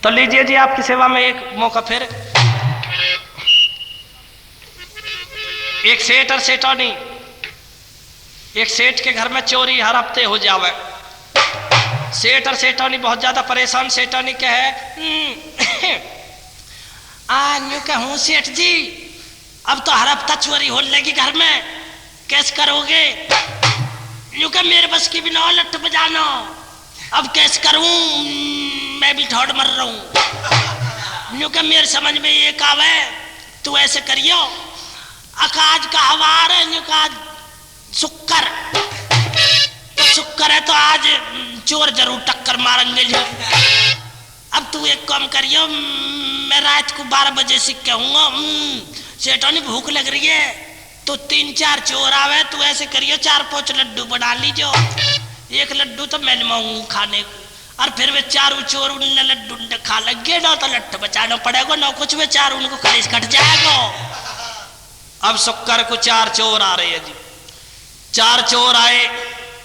तो लीजिए जी आपकी सेवा में एक मौका फिर। एक सेठ और सेठानी, एक सेठ के घर में चोरी हर हफ्ते हो जावे। सेठ और सेठानी बहुत ज्यादा परेशान। सेठानी कहे यूं कहूं सेठ जी, अब तो हर हफ्ता चोरी हो लगी घर में, कैसे करोगे? यूं कह मेरे बस की भी ना लट्ठ बजाना, अब कैसे करूं, मैं भी ठोड़ मर रहा हूं। यूं कह मेरे समझ में ये कावे, तू ऐसे करियो, अकाज का हवार है, यूं कहा शुक्र, तो शुक्र है तो आज चोर जरूर टक्कर मारेंगे। अब तू एक काम करियो, मैं रात को 12 बजे से कहूंगा सेठानी भूख लग रही है, तो 3-4 चोर आवे, तू ऐसे करियो 4-5 लड्डू बना लीजो, एक लड्डू तो मैं मांगू खाने को, और फिर वे चारों चोर उन लड्डू खा लगे ना, तो लट्ठ बचाना पड़ेगा ना, कुछ वे चार उनको कलेश कट जाएगा। अब शुक्र को 4 चोर आ रहे हैं जी। 4 चोर आए,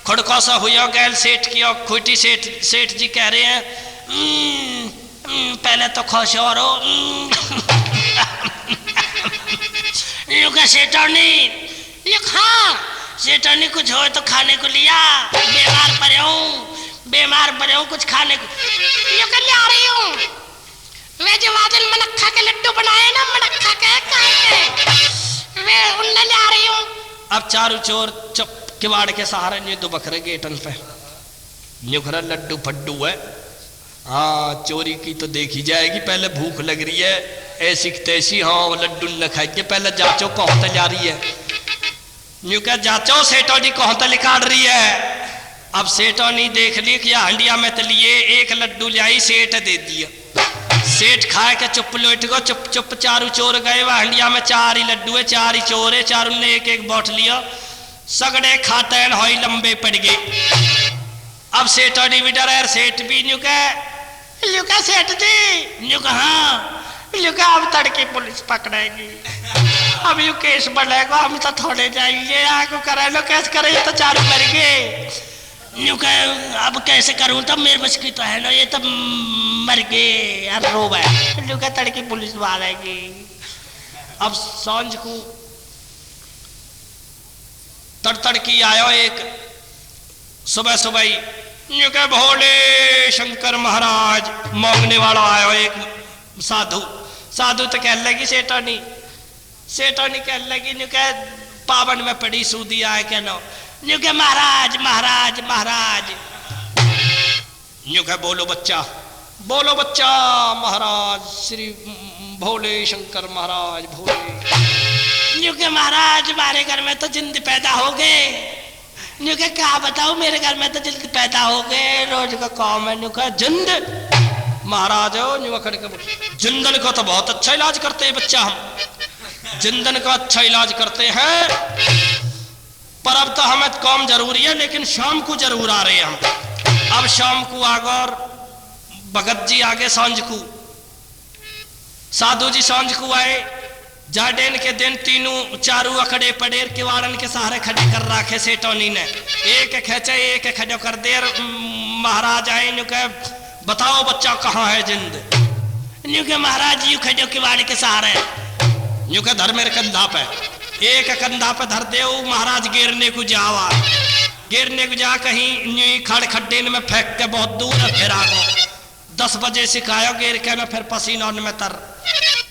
खुड़को सा हुआ गैल सेठ की, और खूटी सेठ जी कह रहे हैं पहले तो खुश हो रो। सेठानी हाँ, सेठानी कुछ हो तो खाने को लिया, बीमार पड़े हूँ कुछ खाने को ले आ रही हूँ। मैं जो वादन मनक्खा के लड्डू बनाए ना, मनक्खा के वे उनने ले आ रही हूँ। अब चारों चोर चुप किवाड़ के सहारे ने दो बकरे गेटन पे न्युखरा लड्डू फड्डू है। हाँ चोरी की तो देखी जाएगी, पहले भूख लग रही है ऐसी तैसी, हाँ लड्डू न खाइए, पहले जांचो कहता जा रही है। न्यू क्या जांचो सेठोनी कहता लिखाड़ रही है। अब सेठोनी देख ली कि हंडिया में तलिए एक लड्डू लाई, सेठ दे दिया। सेठ खाए के चुप लोट गो, चुप चुप चारों चोर गए, वह हंडिया में 4 ही लड्डू है, 4 ही चोर है, चारों ने एक एक बांट लिया, सगड़े खाते हैं लंबे पड़ गए। अब सेठोनी भी डर, सेठ भी न्यू क्या सेठ जी, न्यू हाँ अब तड़के पुलिस पकड़ेगी, अब यू केस बढ़ेगा, हम तो थोड़े जाएंगे, आगे करे लो कैसे करे, तो चारों मर गए। न्यू अब कैसे करूं, तब मेरे बस की तो है ना, ये तब मर गए यार, रो है न्यू तड़के पुलिस मारेगी। अब सांझ को तड़की आयो एक सुबह सुबह ही, न्यू कह भोले शंकर महाराज मांगने वाला आयो एक साधु तो कह लगी सेठानी कह लगी, न्यू कह पावन में पड़ी सूदी आए क्या नो, न्यू कह महाराज महाराज महाराज, न्यू कह बोलो बच्चा महाराज श्री भोले शंकर महाराज भोले। न्यू कह महाराज हमारे घर में तो जिंद पैदा हो गए। न्यू कह क्या बताओ, मेरे घर में तो जिंद पैदा हो गए, रोज का काम है। न्यू कह जिंद महाराज हो, जिंदन का तो बहुत अच्छा इलाज करते हैं बच्चा, हम जिंदन का अच्छा इलाज करते हैं, पर अब तो हमें काम जरूरी है, लेकिन शाम को जरूर आ रहे हैं हम। अब शाम को आगर भगत जी आगे, सांझ को साधु जी सांझ को आए, जाडेन के दिन तीनों चारों अखड़े पड़े किवाड़न के सहारे खड़े कर रखे सेठोनी ने, एक खेचे एक खड़े कर दे। महाराज आए, न्यू कह बताओ बच्चा कहाँ है जिंद। न्यू के महाराज यू खड़े किवाड़ के सहारे, न्यू के धर मेरे कंधा पे, एक कंधा पे धर दे। महाराज गिरने को जा कहीं न्यू खड़ खड्डे में फेंक के बहुत दूर है, फिर आगो 10 बजे सिखायो गिर के ना, फिर पसीना में तर।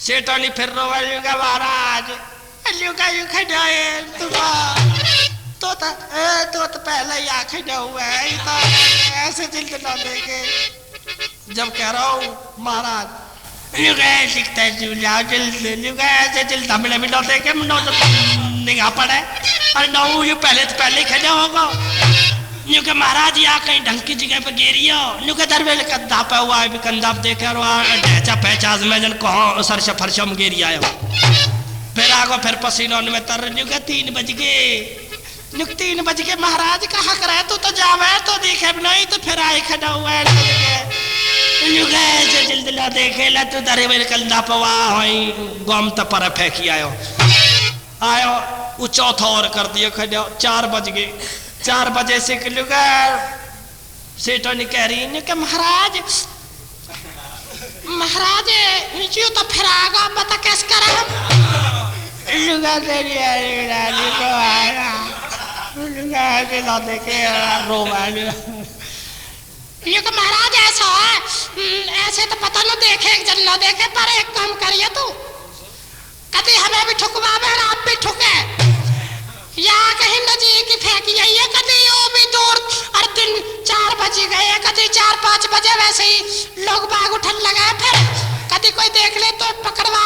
सेठानी फिर रोवा, महाराज यू खड़े तो पहले ही आखे न हुआ है, ऐसे जिल्द ना देखे। जब कह रहा हूँ महाराज लिखता है जिल्द हमने भी ना देखे, निगाह पड़े, अरे नौ यू पहले तो पहले ही खड़ा होगा। न्यू के महाराज यहाँ कहीं ढंग की जगह पे गिरियो, न्यू के दरवेल कंधा पे हुआ है, कंधा पे देखे और वहाँ ढेचा पहचाज में जन कहो सरस फरसम गिर आयो, फिर आगो फिर पसीनों में तर। न्यू के 3 बज गए, 3 बज के महाराज कहा करे, तू तो जावे तो देखे नहीं, तो फिर आए खड़ा हुआ है, जल्द ला देखे ला, तू दरवेल कंधा पे वहाँ गम तो पर फेंकी आयो वो चौथा और कर दिया खड़ा। 4 बज गए, 4 बजे से सेठोनी कह रही है कि महाराज महाराज नीचे तो फिर आगा बता कैसे करा लुगा तेरी रानी को आया लुगा के ला देखे रोमानी ये तो महाराज ऐसा है ऐसे तो पता न देखे एक जन न देखे पर एक काम करिए तू कभी हमें भी ठुकवा में आप भी ठुके या कहीं नजी की फेंकी है कभी वो भी दूर और दिन 4 बज गए कभी 4-5 बजे वैसे ही लोग बाग उठन लगे फिर कभी कोई देख ले तो पकड़वा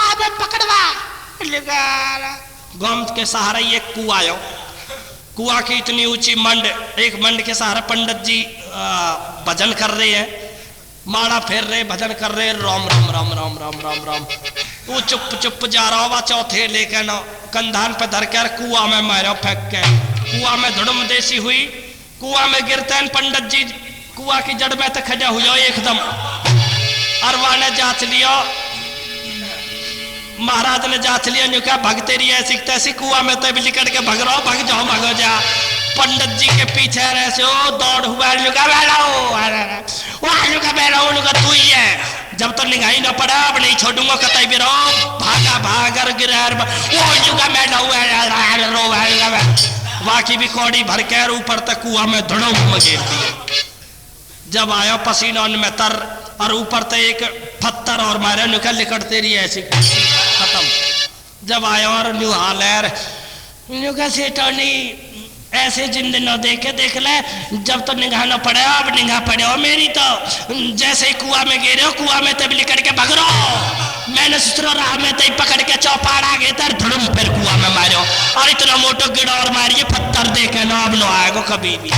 गांव के सहारे एक कुआ आयो कुआ की इतनी ऊंची मंड एक मंड के सहारे पंडित जी भजन कर रहे हैं माड़ा फेर रहे भजन कर रहे राम राम राम राम राम राम राम वो चुप जा रहा हुआ चौथे लेकर ना कंधान पे धर कर कुआ में मारा फेंक के कुआ में धुड़म देसी हुई कुआ में गिरते हैं पंडित जी कुआ की जड़ में तो खजा हुआ एकदम अरवा ने जांच लिया महाराज ने जांच लिया न्यू क्या भगते रही ऐसी तैसी कुआ में तो लिकट के भग रहा भग जाओ भगो जा पंडित जी के पीछे ऐसे ओ दौड़ हुआ तू ही है जब तो निगाही ना पड़ा अब नहीं छोड़ूंगा कतई भी रहो भागा भागर गिर बाकी भी कौड़ी भर के ऊपर तक कुआ में धड़ो मगेर दिए जब आया पसीना में तर और ऊपर तो एक पत्थर और मारे निकल लिकटते रही ऐसी खत्म जब आया और न्यू हालर सेठानी ऐसे जिंद न देखे देख ले जब तो निगाह न पड़े अब निगाह पड़े हो मेरी तो जैसे ही कुआ में गिरे हो कुआ में तब लिकट के भग रहो मैंने सुसरो राह में तब पकड़ के चौपाड़ा गए तर धड़ुम फिर कुआ में मारो और इतना मोटो गिड़ा और मारिए पत्थर देखे ना अब न आएगो कभी भी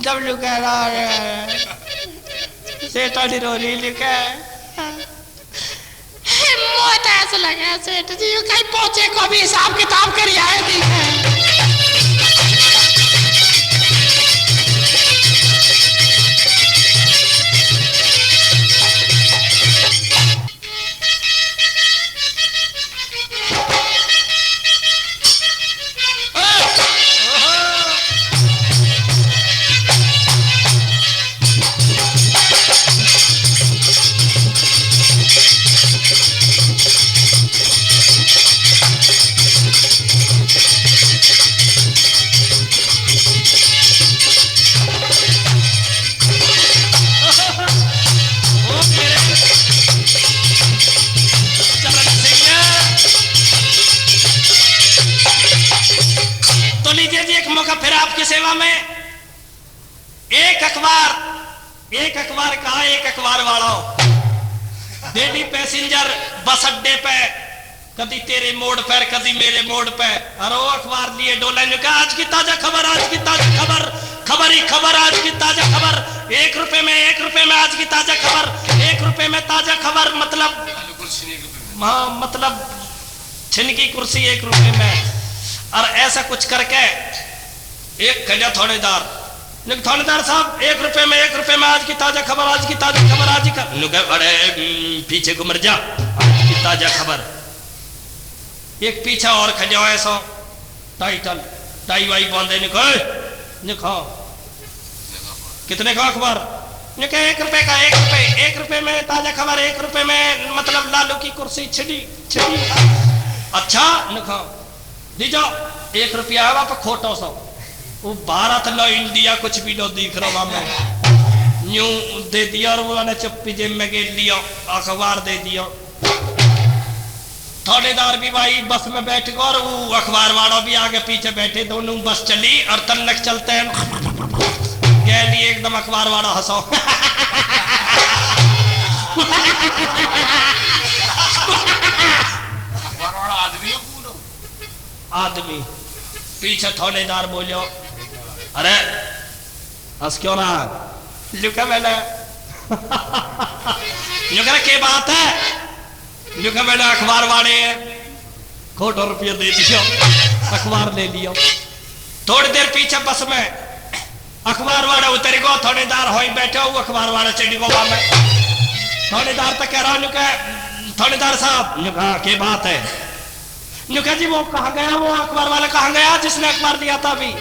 जब लुका सेठानी रोली लिखा मौत ऐसा लगा सेठ जी कहीं पहुंचे को भी हिसाब किताब कर आए दिखे सेवा में एक अखबार कहा एक अखबार वाला डेली पैसेंजर बस अड्डे पे कभी तेरे मोड़ पर कभी मेरे मोड़ पे और वो अखबार लिए डोला ने कहा आज की ताजा खबर आज की ताजा खबर खबर ही खबर आज की ताजा खबर 1 रुपए में आज की ताजा खबर 1 रुपए में ताजा खबर मतलब छिन की कुर्सी 1 रुपए में और ऐसा कुछ करके एक खजा थानेदार साहब 1 रुपए में आज की ताजा खबर आज की ताजा खबर आज की अरे पीछे को मर जा आज की ताजा खबर एक पीछा और खजा ऐसा टाइटल टाई वाई बांधे निको कितने का अखबार 1 रुपए का 1 रुपए में ताजा खबर 1 रुपए में मतलब लालू की कुर्सी छिड़ी अच्छा निको दीजो 1 रुपया है वहां पर खोटो सो वो भारत लो इंडिया कुछ भी लो दिख रहा मैं यूं दे दिया और वो चुप्पी जेब में गेर लिया अखबार दे दिया थानेदार भी भाई बस में बैठ गए और वो अखबार वाला भी आगे पीछे बैठे दोनों बस चली और तन्नक चलते हैं गैली एकदम अखबार वाला हंसो आदमी पीछे थानेदार बोलो अरे हंस क्यों ना लुका मैंने लुका के बात है लुका मैंने अखबार वाले खोटो रुपये दे दियो अखबार ले लियो थोड़ी देर पीछे बस में अखबार वाला उतर गो थानेदार हो बैठे हो अखबार वाला चढ़ी गो में थानेदार तो कह रहा लुका थानेदार साहब लुका के बात है नुका जी वो कहाँ गया वो अखबार वाला कहाँ गया जिसने अखबार दिया था अभी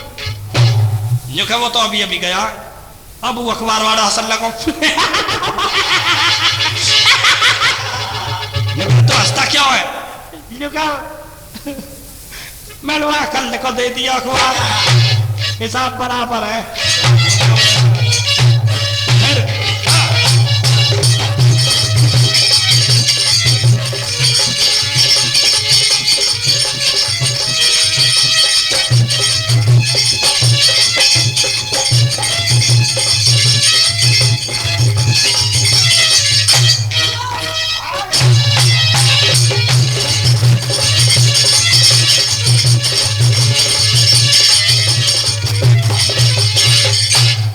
नुका वो तो अभी गया अब वो अखबार वाला हंसन लगो नुका मैंने कल को दे दिया अखबार, हिसाब बराबर है।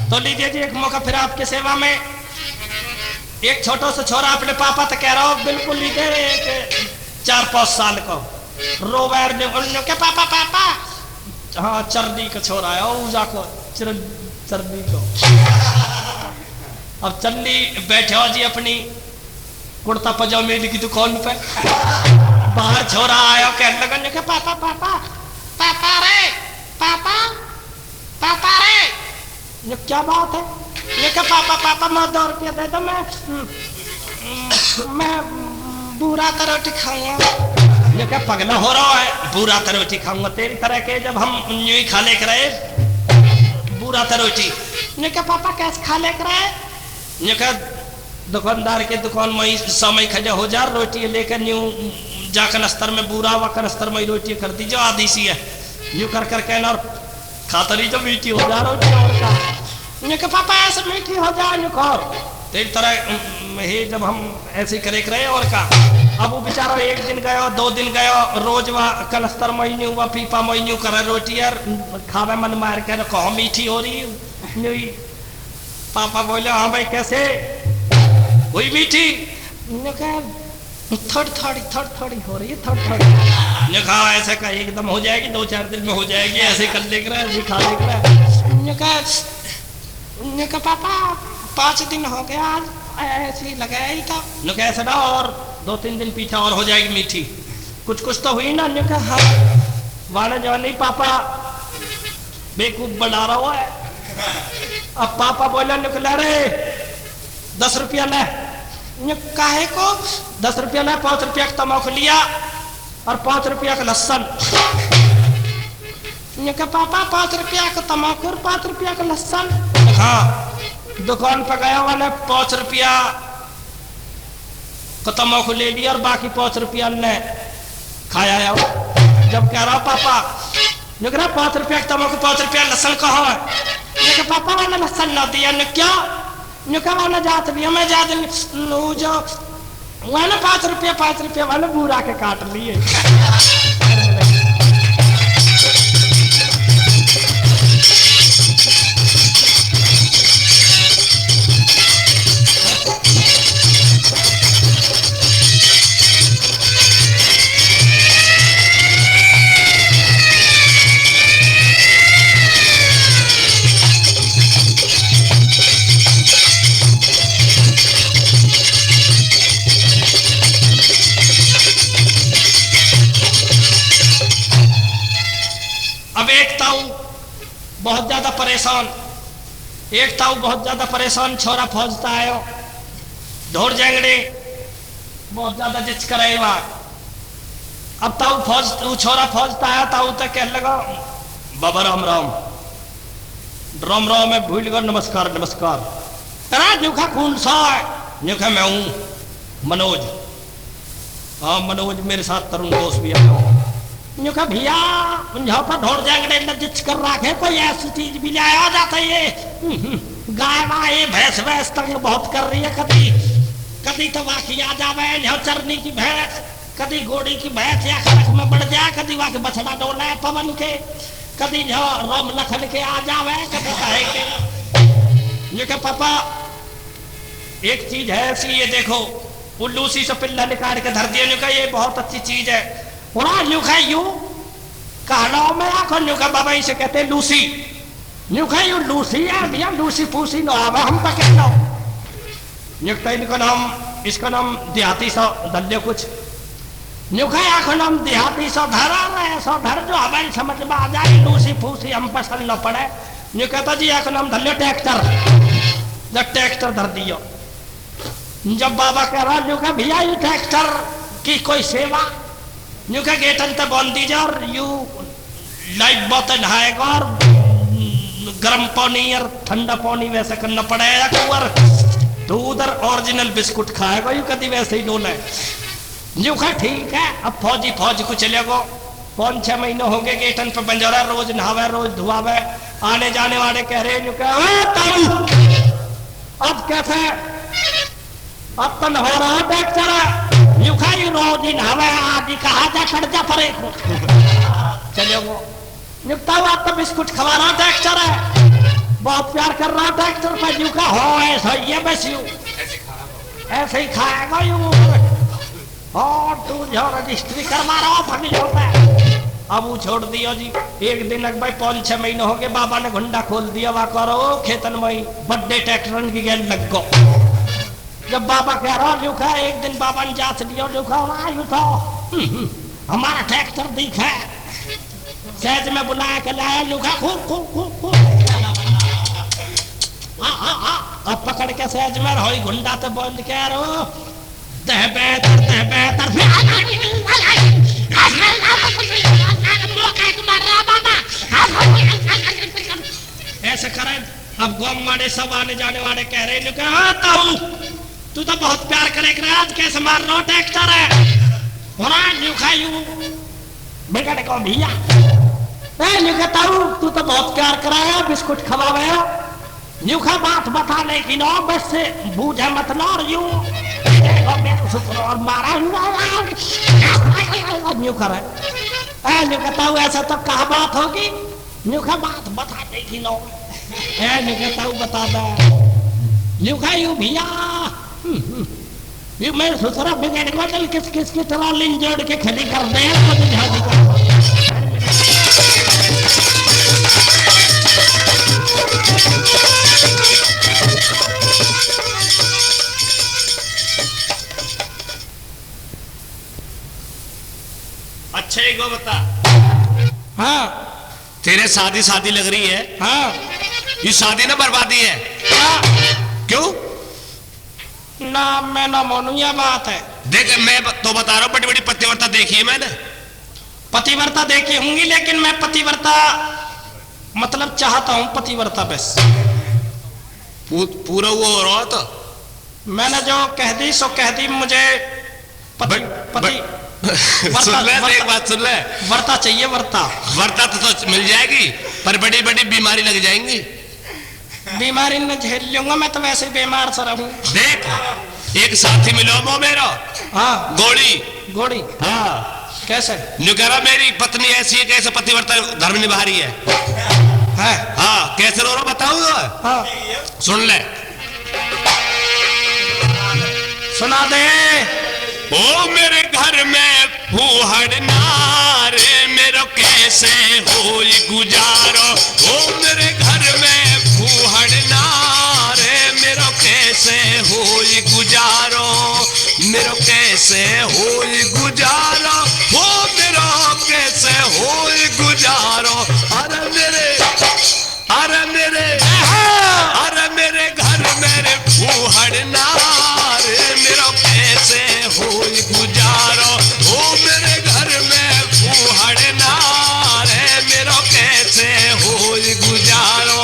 तो लीजिए जी एक मौका फिर आपके सेवा में। एक छोटा सा छोरा अपने पापा तो कह रहा हो, बिल्कुल लीजिए, एक 4-5 साल को रोवैर ने के पापा पापा, हाँ चरनी का छोरा है ऊजा को, चरनी को। अब चन्नी बैठे हो जी अपनी कुर्ता पजामे की दुकान पे, बाहर छोरा आया कहने लगा के पापा पापा पापा रे पापा पापा रे। ये क्या बात है? ये क्या पापा पापा मैं 2 रुपया दे दो, मैं बुरा का रोटी खाऊंगा। ये क्या पगला हो रहा है? बुरा का रोटी खाऊंगा तेरी तरह के, जब हम यूं ही खा ले कर रहे बुरा का रोटी। ये क्या पापा कैसे खा ले कर रहे? ये क्या दुकानदार के दुकान में समय खजा हो जा, रोटी लेकर यूं जाकर अस्तर में बुरा हुआ कर अस्तर में रोटी कर दी जो आधी सी है, यूं कर कर कहना और खाता नहीं तो मीठी हो जा रोटी। और का पापा ऐसे मीठी हो जाए तेरी तरह ही जब हम ऐसे करे करे। और का अब वो बेचारा 1 दिन गया 2 दिन गया, रोज वह कलस्तर महीने हुआ पीपा महीने करे रोटी यार खावे मन मार के कहो मीठी हो रही। पापा बोले हाँ भाई कैसे हुई मीठी? थोड़ी थोड़ी हो रही है, थोड़ी। कहा ऐसे का एकदम हो जाएगी, 2-4 दिन में हो जाएगी, ऐसे कर ले कर ऐसे खा ले कर। पापा 5 दिन हो गया आज ऐसे ही लगाया ही था। ऐसा ना और 2-3 दिन पीछा और हो जाएगी मीठी, कुछ तो हुई ना। हाँ वाला जो नहीं पापा बेवकूफ बना रहा हुआ है। अब पापा बोला निकला रे 10 रुपया ले। काहे को 10 रुपया ले? 5 रुपया का तम्बाकू लिया और 5 रुपया का लहसन। पापा 5 रुपया का तम्बाकू और 5 रुपया का लहसन। हाँ दुकान पर गया वाले 5 रुपया का तम्बाकू ले लिया और बाकी 5 रुपया ने खाया है। जब कह रहा पापा 5 रुपया का तम्बाकू 5 रुपया लहसन कहाँ है? पापा वाला लहसन ना दिया। क्या वाला जात लिया? मैं जात जो वाला 5 रुपया वाले बुरा के काट लिए। बहुत ज्यादा परेशान, एक ताऊ बहुत ज्यादा परेशान, छोरा फौजता आयो ढोर जाएंगे बहुत ज्यादा जिच करे वहां। अब ताऊ छोरा फौजता आया, ताऊ तक कह लगा बाबा राम राम राम राम में भूल गया नमस्कार नमस्कार। तेरा न्यूखा कौन सा है? न्यूखा मैं हूं मनोज। हाँ मनोज मेरे साथ तरुण दोस्त भी है। न्यूखा भैया यहाँ पर ढोर जाएंगे जिच कर रखे कोई ऐसी चीज भी लाया जाता है। ये गाय वाय भैंस भैंस तंग बहुत कर रही है, कभी तो वाकी आ जावे यहाँ चरनी की भैंस, कभी घोड़ी की भैंस या खड़क में बढ़ जाए, कभी वाके बछड़ा डोले पवन के, कभी यहाँ राम लखन के आ जावे, कभी कहे के। ये पापा एक चीज है ऐसी, ये देखो उल्लू सी से पिल्ला निकाल के धर दिया। ये बहुत अच्छी चीज है। यूं कहना में आखो न्यूखा बाबा इसे कहते हैं लूसी। न्यूखा यू लूसी है भैया, लूसी फूसी ना आवा हम तक कहना। इनका नाम, इसका नाम देहाती सा दल्ले कुछ। न्यूखा आखो नाम देहाती सा धरा रहे, सो धर जो हमारी समझ में आ जाए, लूसी फूसी हम पसंद न पड़े। न्यू कहता जी आखो नाम धल्ले ट्रैक्टर, जब ट्रैक्टर धर दियो। जब बाबा कह रहा न्यूखा भैया ये ट्रैक्टर की कोई सेवा न्यू का गेटन ते बंद दीजा और यू लाइफ बहुत नहाएगा और गर्म पानी और ठंडा पानी वैसे करना पड़ेगा कुंवर। तो उधर ओरिजिनल बिस्कुट खाएगा यू कभी वैसे ही डोले। न्यू का ठीक है अब फौज को चलेगो 5-6 महीने हो गए गेटन पे बंजौरा रोज नहावे रोज धुआवे। आने जाने वाले कह रहे न्यू का अब कैसे अब तो हो रहा देख चला न्यू का यू रोज ही नहावे आदि कहा जा कर जा परे को चलेगो। निकता हुआ तो बिस्कुट खवा रहा डॉक्टर है बहुत प्यार कर रहा डॉक्टर पर यू का हो ऐसा ये बस यू ऐसे ही खाएगा यू और तू जो रजिस्ट्री करवा रहा फटी होता है। अब वो छोड़ दिया जी। एक दिन भाई 5-6 महीने हो गए बाबा ने घुंडा खोल दिया वहां करो खेतन में बड्डे ट्रैक्टर की गेल लग गो। जब बाबा कह रहा यू का एक दिन बाबा ने जांच लिया यू का यू था हमारा ट्रैक्टर दिखा सहज में बुलाया के लाया लुका खूब अब पकड़ के सहज में रहो गुंडा तो बंद के रो दह बेहतर ऐसे करें। अब गांव वाले सब आने जाने वाले कह रहे लुका आता हूँ तू तो बहुत प्यार करे आज कैसे मार रहा ट्रैक्टर है लुका यू बिगड़ को भैया तू तो बहुत प्यार कराया बिस्कुट खवावे न्यू का बात बताने की नो बस से बूझे मत लो और यूं और मारा न्यू करे न्यू कहता हूँ ऐसा तो कहा बात होगी न्यू का बात बताने की नो न्यू कहता हूँ बता दे न्यू का यू भैया यू मैं ससुरा बिगड़ गया किस किस की तरह लिंग जोड़ के खड़ी कर दे अच्छा एक बात बता। हाँ तेरे शादी लग रही है। हाँ ये शादी ना बर्बादी है। हाँ क्यों ना मैं ना मानू ये बात है। देख मैं तो बता रहा हूँ बड़ी बड़ी पतिव्रता देखी है मैंने। पतिव्रता देखी होंगी लेकिन मैं पतिव्रता मतलब चाहता हूँ पतिव्रता बस पूरा वो हो रहा तो मैंने जो कह दी सो कह दी मुझे पति सुन ले एक बात सुन ले वर्ता चाहिए वर्ता तो मिल जाएगी पर बड़ी बड़ी बीमारी लग जाएंगी। बीमारी न झेल लूंगा मैं तो वैसे बीमार सा रहूं। देख एक साथी मिलो वो मेरा। हाँ गोड़ी हाँ कैसे न्यू कह रहा मेरी पत्नी ऐसी है कैसे पतिव्रता धर्म निभा रही है। हाँ कैसे रो रहा बताऊंगा। हाँ सुन ले सुना दे। ओ मेरे घर में फूहड़ नारे मेरो कैसे हो गुजारो। ओ मेरे घर में फूहड़ नारे मेरो कैसे हो गुजारो मेरो कैसे हो गुजारो हो मेरो कैसे हो गुजारो। अरे मेरे घर मेरे फूहड़ नारे मेरो कैसे हो गुजारो। ओ मेरे घर में फूहड़ नारे मेरो कैसे हो गुजारो।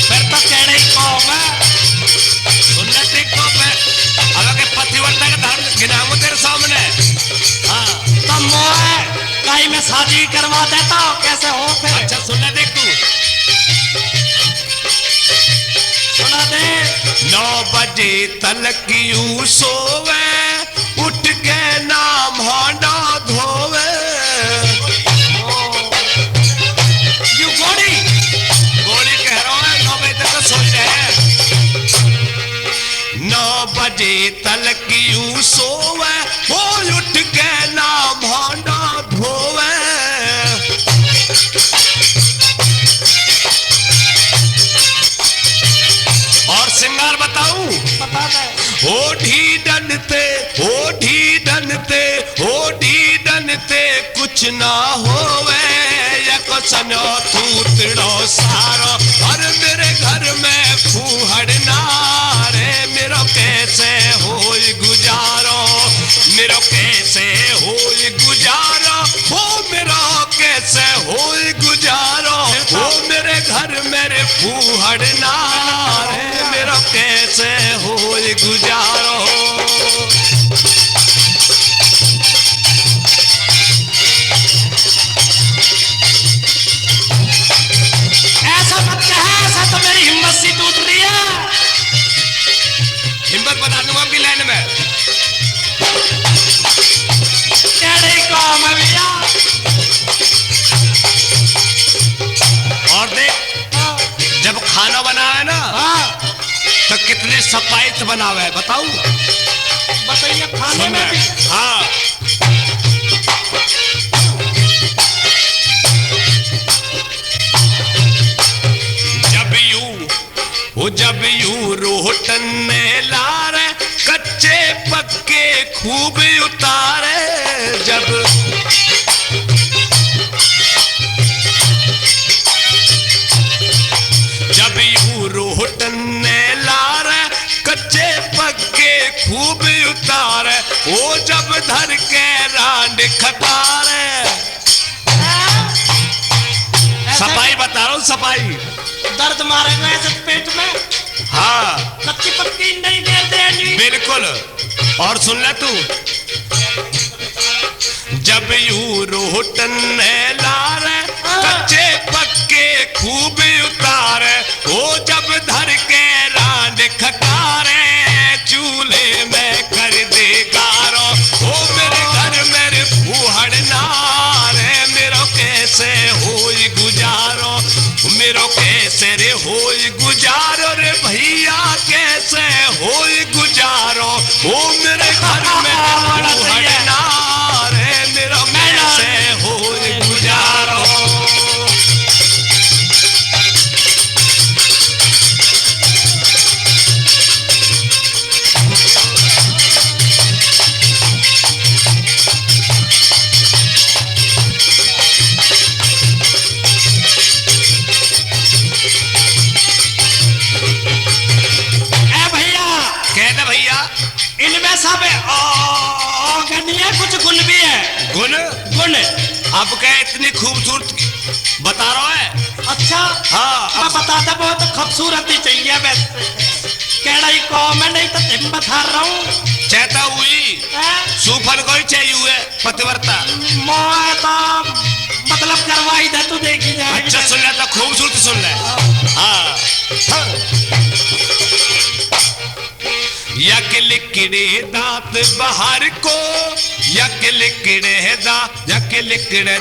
फिर तो कहने को मैं सुनने देखो मैं अगर पतिव्रता का धर्म गिनाऊं तेरे सामने। हाँ तब मैं कहीं में शादी करवा देता हूँ कैसे हो फिर। अच्छा सुनने देख तू सुना दे। 9 बजे तलक यूं सोवे उठ के नाम हांडा धोवे। यू गोड़ी कह रहा है 9 बजे तक तो सो रहे। 9 बजे तलक यूं सोवे वो उठ के नाम हांडा धोवे। और सिंगार बताऊं बता दे। होठी डनते कुछ ना होवे या को सनो तूतड़ो सारो। और मेरे घर में फूहड़ नारे मेरो कैसे हो गुजारो। फूहड़ना रे मेरो कैसे हो गुजारो। ऐसा मत कहे, ऐसा तो मेरी हिम्मत सी टूट रही है। हिम्मत बता दूंगा आपकी लाइन में। टेढ़ी कौम है भैया। और देख, जब खाना बना है ना तो कितने सफाई से बनावे है बताऊं? बताइए खाने में भी। हाँ, जब यूं रोहटन में लारे कच्चे पक्के खूब उतारे। जब यूं रोहटन में लारे कच्चे पक्के खूब उतारे। वो जब धर के रांड खतारे। सफाई बता रहा हूँ, सफाई। दर्द मारेगा ऐसे पेट में। हाँ, कच्ची पक्की नहीं दे देनी। बिल्कुल। और सुन ले तू, जब यूं रोहटन में लारे कच्चे पक्के खूब उतारे। वो जब धर के रांड खटारे चूल्हे में कर दे गारो। वो मेरे घर मेरे फूहड़ना रे मेरो कैसे होई गुजारो। मेरो कैसे रे होई गुजारो रे भैया कैसे होई गुजारो। वो मेरे घर में फूहड़ना रे मेरो कैसे होई गुजारो। इनमें सब गनिया कुछ गुण भी है। गुण? गुण अब क्या इतनी खूबसूरत बता रहा है? अच्छा हाँ, मैं बताता बहुत खूबसूरती चाहिए वैसे। केड़ा ही कौम है, नहीं तो तुम बता रहा हूँ। चाहता हुई सूफन कोई चाहिए हुए पतिव्रता। मैं तो मतलब करवाई दे तू देखी जाए। अच्छा सुन ले, तो खूबसूरती सुन ले। हाँ, यक लिकड़े दांत बाहर को, यक लिकड़े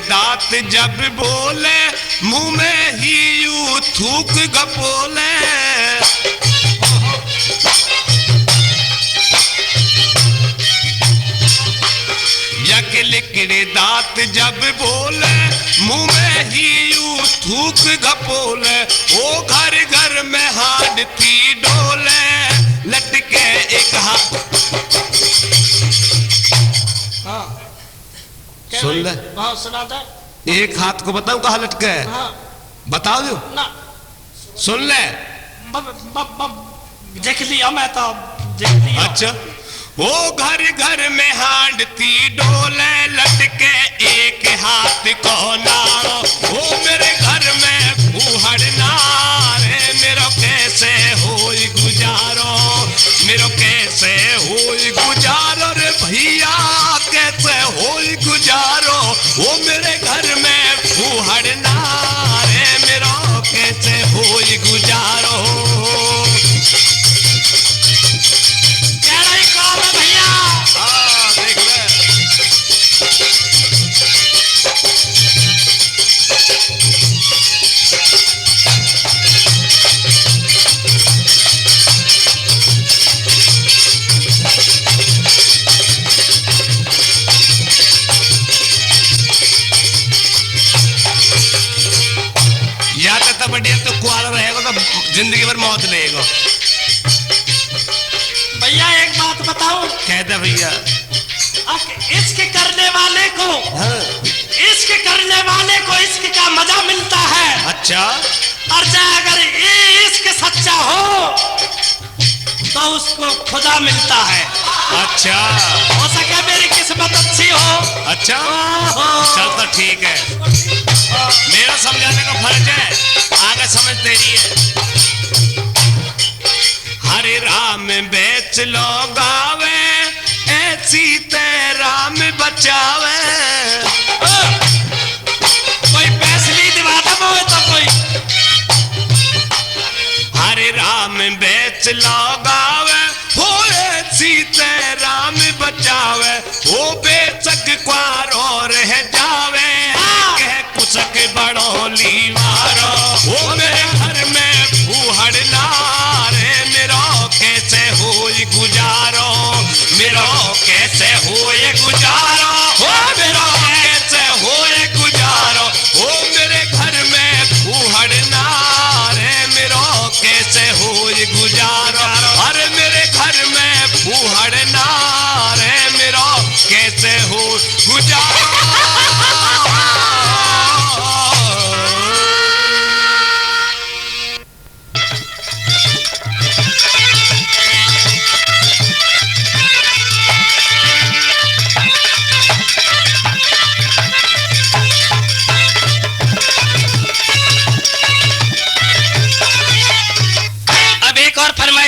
दांत जब बोले मुंह में ही यूं थूक गपोले। यक लिकड़े दांत जब बोले मुंह में ही यूं थूक गपोले। वो घर घर में हाडती डोले लटके एक हाथ। हाँ सुन ले। हाँ सुना दे। एक हाथ को बताऊं कहाँ लटके है? हाँ बताओ जो ना सुन ले। देख लिया मैं तो, देख लिया। अच्छा, वो घर घर में हांडती डोले लटके एक हाथ को नारो। वो मेरे घर में फूहड़ना रे मेरो कैसे होई गुजारो। मेरो कैसे होई गुजारो रे भैया कैसे होई गुजारो। वो मेरे घर में फूहड़ना रे मेरो कैसे होई गुजारो। भैया हाँ देख ले। या तो बढ़िया तो कुआरा रहेगा तो जिंदगी भर मौत लेगा। भैया एक बात बताऊं? कह दे भैया। इश्क करने वाले को, हाँ। इश्क करने वाले को इश्क का मजा मिलता है। अच्छा, और चाहे अगर ये इश्क सच्चा हो तो उसको खुदा मिलता है। अच्छा, हो सके मेरी किस्मत अच्छी हो। अच्छा चल तो ठीक है। मेरा समझाने का फर्ज है, आगे समझ तेरी है। राम बेच लो गावे, ऐसी ते राम बचावे। कोई फैसली दिवा दो तो कोई। हरे राम बेच लो गावे, हो ऐसी ते राम बचावे। वो बेचक क्वार और रह जावे, कह कुसक बड़ो लीवारो। वो मेरे घर में फूहड़ नारे, मेरो कैसे होई गुजारो, मेरो कैसे होए गुजारो, हो मेरो कैसे होए गुजारो। वो मेरे घर में फूहड़ नारे, मेरो कैसे होए गुजारो। अरे मेरे घर में फूहड़ नारे, मेरो कैसे हो गुजारो।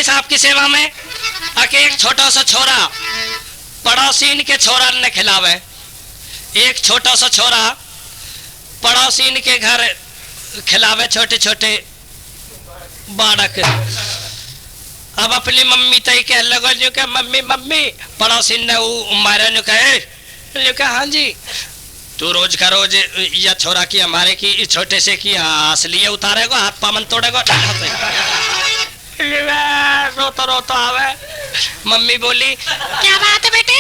आपकी सेवा में आके एक छोटा सा छोरा पड़ोसीन के छोरा ने खिलावे। एक छोटा सा छोरा पड़ोसीन के घर खिलावे छोटे छोटे बालक। अब अपनी मम्मी तय कह लगो जो कि मम्मी मम्मी, पड़ोसीन ने मारे जो कहे जो कि हाँ जी, तू रोज का रोज या छोरा की हमारे की छोटे से की असलिए उतारेगा, हाथ पामन तोड़ेगा। रोता रोता आवे। मम्मी बोली क्या बात है बेटे,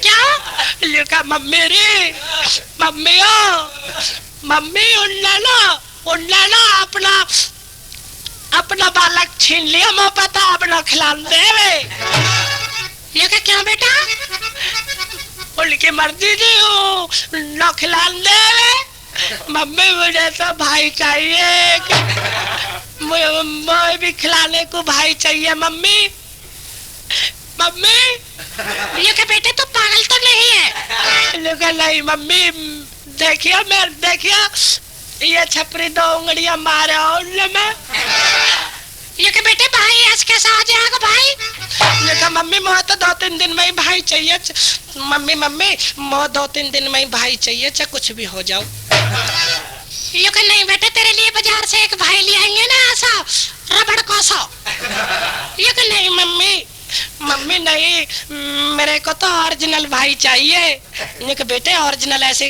क्या? लिखा मम्मी रे, मम्मी मम्मी उन्ना अपना अपना बालक छीन लिया, मैं पता अपना खिलान देवे। ये क्या बेटा? उनकी मर्जी थी न खिलान देवे। मम्मी मुझे तो भाई चाहिए, मुझे भी खिलाने को भाई चाहिए। मम्मी मम्मी ये क्या बेटे, तो पागल तो नहीं है? लेकिन नहीं मम्मी, देखिए ये छपरी 2 उंगलियां मारे में। ये क्या बेटे, भाई आज कैसा आ जाएगा भाई? लेकिन मम्मी मुझे तो 2-3 दिन में ही भाई चाहिए। मम्मी मुझे 2-3 दिन में ही भाई चाहिए, चाहे कुछ भी हो जाओ। ये क्या नहीं बेटे, तेरे लिए बाजार से एक भाई ले आएंगे ना, ऐसा रबड़ का सा। ये क्या नहीं मम्मी नहीं, मेरे को तो ओरिजिनल भाई चाहिए। ये कि बेटे ओरिजिनल ऐसे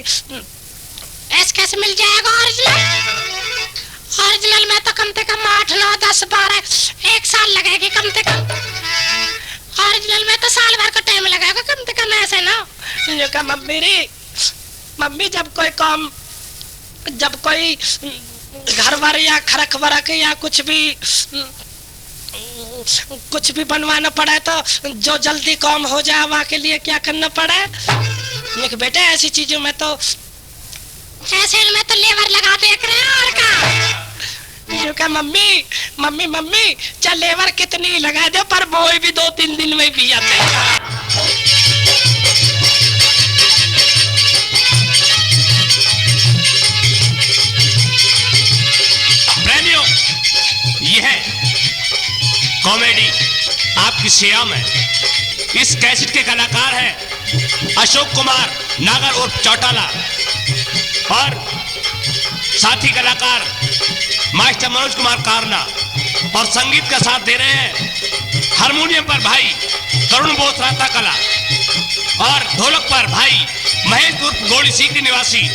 कैसे मिल जाएगा ओरिजिनल? ओरिजिनल में तो कम से कम 8, 9, 10, 12 1 साल लगेगी कम से कम। ओरिजिनल में तो साल भर का टाइम लगेगा कम से कम, ऐसे ना। ये का मम्मी रे, मम्मी जब कोई घर वर या खरक वरक या कुछ भी बनवाना पड़े तो जो जल्दी काम हो जाए वहाँ के लिए क्या करना पड़े? बेटे ऐसी चीजों में तो लेबर लगा दे और का। जो क्या मम्मी चल लेबर कितनी लगा दे, पर वो भी 2-3 दिन में भी आते हैं। ये है कॉमेडी आपकी सेवा में। इस कैसेट के कलाकार हैं अशोक कुमार नागर और चौटाला, और साथी कलाकार मास्टर मनोज कुमार कारना, और संगीत का साथ दे रहे हैं हारमोनियम पर भाई तरुण बोस राता कला, और ढोलक पर भाई महेश उर्फ गोड़ी सीटी निवासी।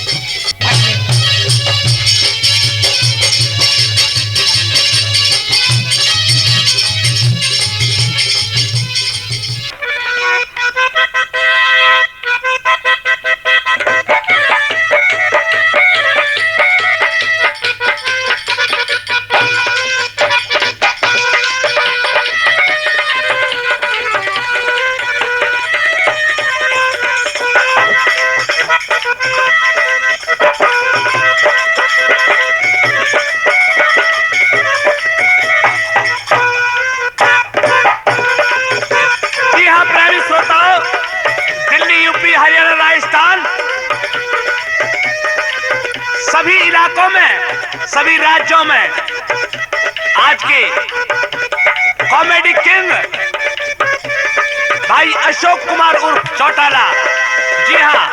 सभी इलाकों में, सभी राज्यों में आज के कॉमेडी किंग भाई अशोक कुमार उर्फ चौटाला। जी हाँ,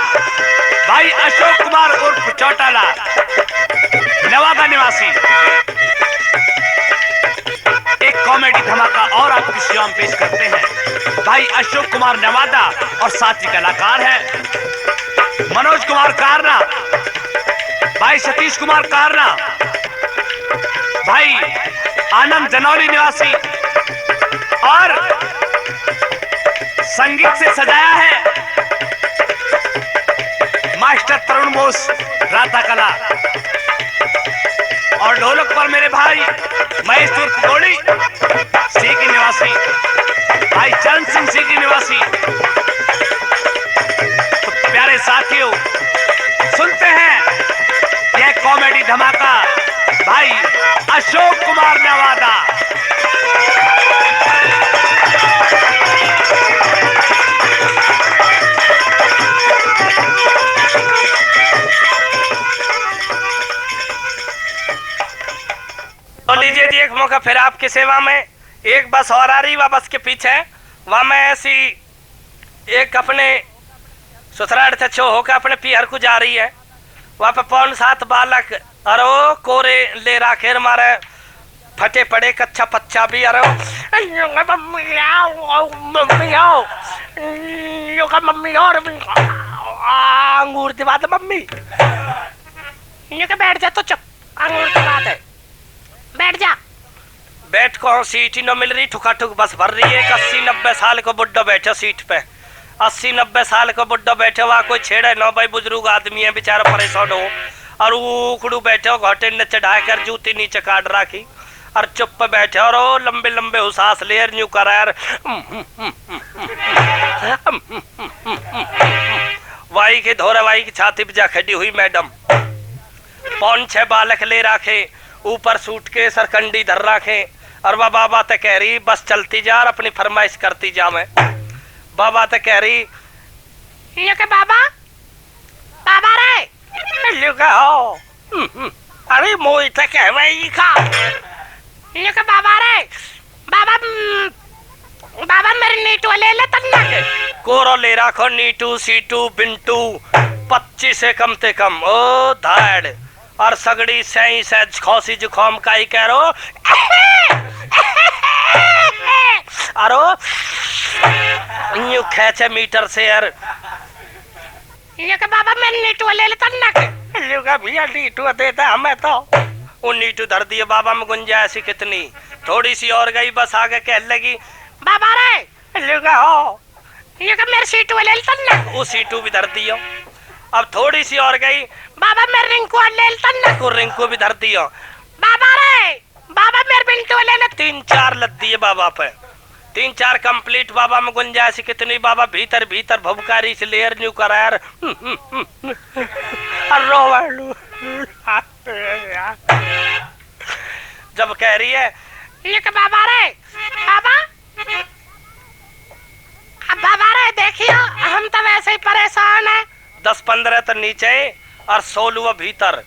भाई अशोक कुमार उर्फ चौटाला, नवादा निवासी। एक कॉमेडी धमाका और आपकी सेवा में पेश करते हैं। भाई अशोक कुमार नवादा और साथी कलाकार है मनोज कुमार कारना, भाई सतीश कुमार कारना, भाई आनंद जनौली निवासी, और संगीत से सजाया है मास्टर तरुण बोस राधा कला, और ढोलक पर मेरे भाई महेश उर्फ गोड़ी सीकी निवासी, भाई चरण सिंह सीकी निवासी। तो प्यारे साथियों, सुनते हैं यह कॉमेडी धमाका भाई अशोक कुमार नवादा। तो लीजिए जी एक मौका फिर आपकी सेवा में। एक बस और आ रही, वह बस के पीछे वहां मैं ऐसी एक अपने ससुराल से छो होकर अपने पियर को जा रही है। वहां पे 5-7 बालक अरो कोरे ले राखेर मारे फटे पड़े कच्चा पच्चा भी अरो मम्मी और अंगूर दिवा दे मम्मी। बैठ जा तो चुप, अंगूर दिवा दे, बैठ जा। बैठ को सीट ही न मिल रही, ठुका ठुक बस भर रही है। 80-90 साल को बुड्ढा बैठा सीट पे, 80-90 साल को बुड्ढा बैठे, वहां कोई छेड़े ना भाई, बुजुर्ग आदमी है बेचारा परेशान हो, और उखड़ू बैठे घोटे ने चढ़ा कर जूती नीचे काट राखी और चुप पे बैठे और वो लंबे लंबे उसास ले न्यू करार वाई के धोरे वाई की छाती पे जा खड़ी हुई मैडम। 5-6 बालक ले राखे, ऊपर सूट के सरकंडी धर राखे, और वह बाबा तो कह रही बस चलती जा और अपनी फरमाइश करती जा। मैं बाबा तो कह रही ये के बाबा बाबा रे हो अरे मोई तो कह वही का ये के बाबा रे बाबा बाबा मेरे नीटू ले ले तन्ना के कोरो ले राखो नीटू सीटू बिंटू 25 से कम ते कम ओ धाड़ और सगड़ी सही से खोसी जुखाम का ही कह रो अरो न्यू खेचे मीटर से यार ये के बाबा मैंने नीटू ले ले तन्ना के लुगा भैया नीटू देता हमें तो उन नीटू धर दिए। बाबा में गुंजाइश कितनी, थोड़ी सी और गई बस आगे कह लगी बाबा रे लुगा हो ये के मेरे सीटू ले ले तन्ना, वो सीटू भी धर दियो। अब थोड़ी सी और गई बाबा मेरे रिंकू ले ले तन्ना, को रिंकू भी धर दियो। बाबा रे बाबा मेरे बिंटू ले ले, 3-4 लद दिए बाबा पे, 3-4 कंप्लीट। बाबा में गुंजाइश कितनी, बाबा भीतर भीतर भबकारी से लेयर न्यू करार जब कह रही है ये के बाबा रे बाबा बाबा रे देखियो हम तो वैसे ही परेशान है। 10-15 तो नीचे और 16 भीतर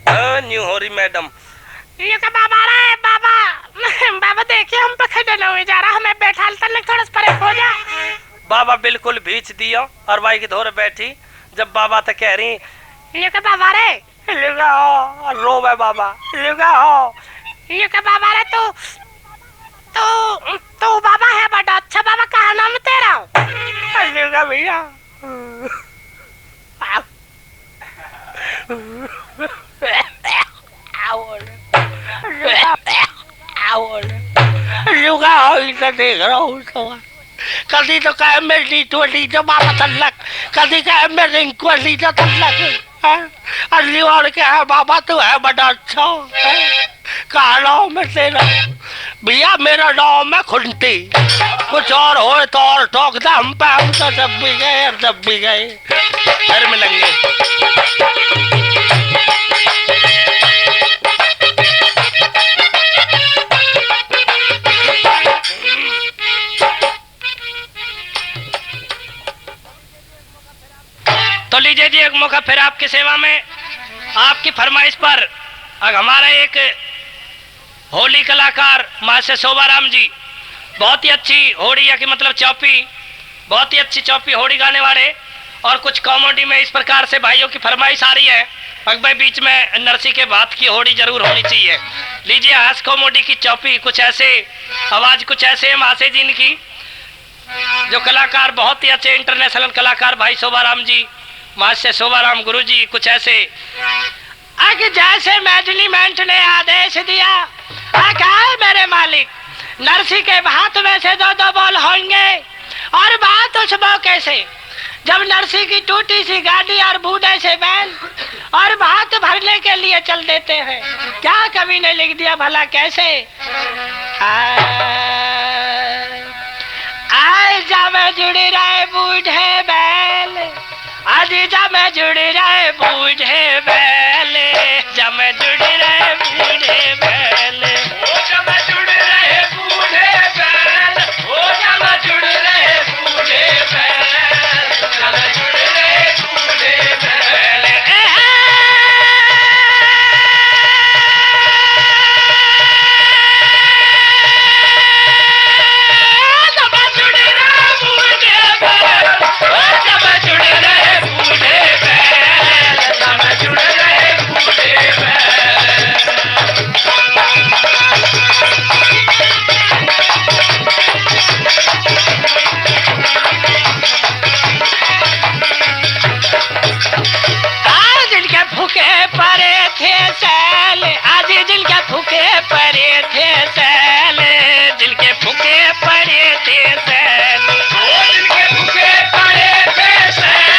न्यू हो रही मैडम। ये के बाबा रे बाबा बाबा देखिए हम पे खड़े न हो जा रहा, हमें बैठा तन थोड़ा परे हो जा। बाबा बिल्कुल बीच दियो और भाई की धोरे बैठी। जब बाबा तो कह रही ये के बाबा रे लुगा हो रोवे बाबा लुगा हो ये के बाबा रे तो बाबा है बड़ा अच्छा बाबा, कहा नाम तेरा लुगा भैया लुगा हो इसे देख रहा हूँ तो कभी तो कहे मेरी नीटू लीजो बाबा तल्लक, कभी कहे मेरे रिंकू लीजो तल्लक अल्ली और क्या है बाबा तू है बड़ा अच्छा कहा नाम में तेरा भैया, मेरा नाम है खुंटी, कुछ और हो तो और ठोक दे हम पे, हम तो जब भी गए और जब भी गए फिर मिलेंगे। तो लीजिए जी एक मौका फिर आपकी सेवा में। आपकी फरमाइश पर हमारे एक होली कलाकार मास्टर शोभाराम जी बहुत ही अच्छी होड़ी की मतलब चौपी बहुत ही अच्छी चौपी होड़ी गाने वाले। और कुछ कॉमेडी में इस प्रकार से भाइयों की फरमाइश आ रही है, भाई बीच में नरसी के बात की होड़ी जरूर होनी चाहिए। लीजिए हास कॉमेडी की चौपी, कुछ ऐसे आवाज कुछ ऐसे मासे जी की, जो कलाकार बहुत ही अच्छे इंटरनेशनल कलाकार भाई शोभाराम जी, मास्टर शोभाराम गुरु जी, कुछ ऐसे आगे जैसे मैनेजमेंट ने आदेश दिया, क्या है मेरे मालिक, नरसी के हाथ में से 2-2 बॉल होंगे। और बात उस मौके से जब नरसी की टूटी सी गाड़ी और बूढ़े से बैल और भात भरने के लिए चल देते हैं। क्या कवि ने लिख दिया भला कैसे, आए जा में जुड़ रहे बूढ़े बैल, आज जा में जुड़ रहे बूढ़े बैल, जा में जुड़ रहे बूढ़े बैल, जा में जुड़ रहे बूढ़े बैल, जा में जुड़ रहे बूढ़े बैल, जा में जुड़ रहे बूढ़े बैल। फूके पड़े थे सैल, दिल के फूके पड़े थे सैल, ओ दिल के फूके पड़े थे सैल,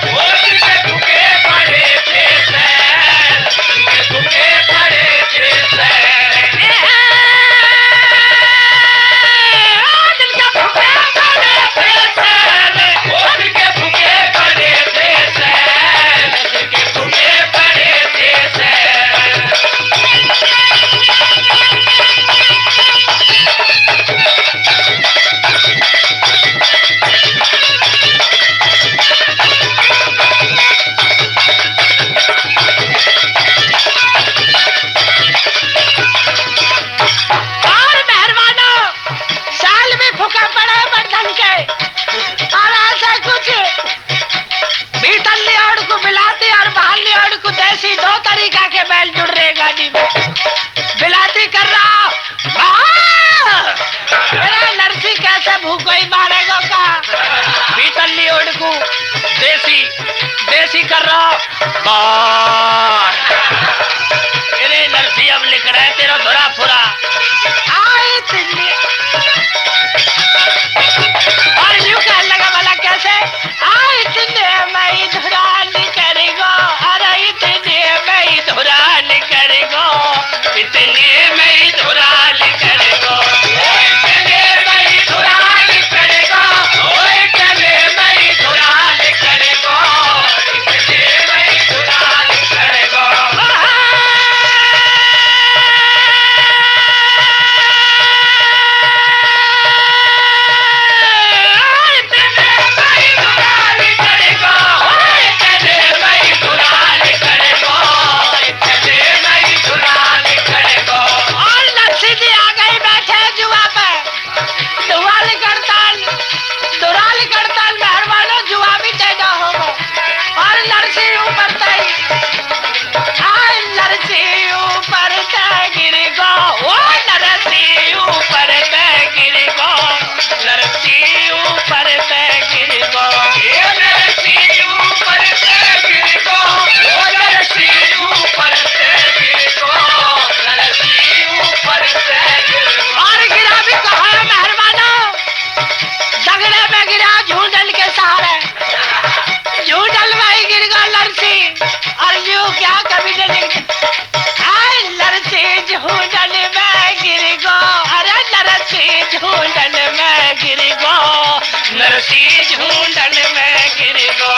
ओ दिल के फूके पड़े थे सैल, दिल के फूके पड़े थे सैल, ओ दिल के फूके पड़े थे सैल, ओ दिल के फूके पड़े थे सैल, दिल के फूके पड़े थे सैल। बिलाती कर रहा नरसी कैसे भूखोई मारेगा का, बीतली उड़कू देसी देसी कर रहा अरे नरसी अब लिख रहा है तेरा धुरा फुरा आई तिल्ली। और यूं कहने लगा भला कैसे, आई तिल्ली मैं धुरा करेगा, अरे इतने मैं धुरा करेगा, इतने मैं धुराल करेगा, इतने मैं धुराल करेगा, इतने मैं धुराल करेगा, इतने मैं धुराल करेगा। नरसी झूंडन में गिर गो,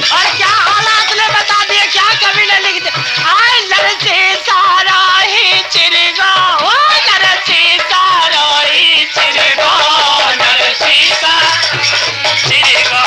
और क्या हालात ने बता दिए, क्या कवि ने लिख दिया। आए नरसी सारा ही चिरगा, ओ नरसी सारा ही चिरगा, नरसी का चिरगा।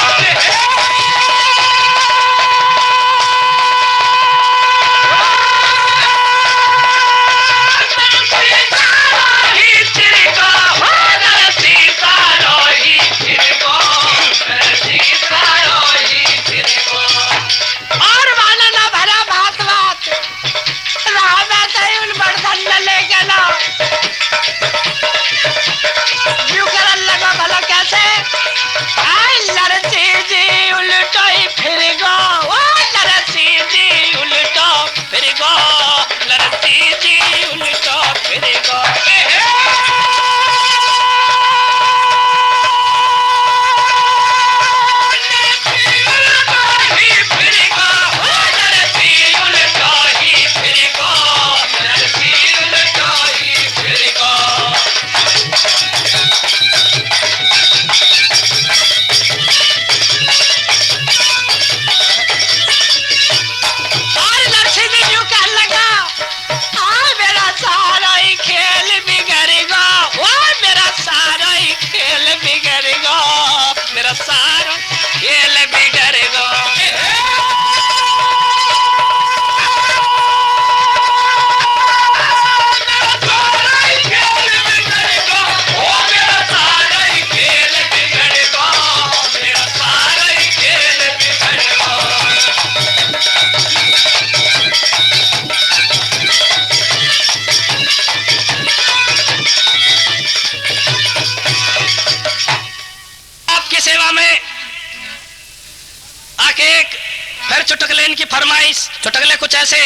चुटकले इनकी फरमाइश। चुटकले कुछ ऐसे,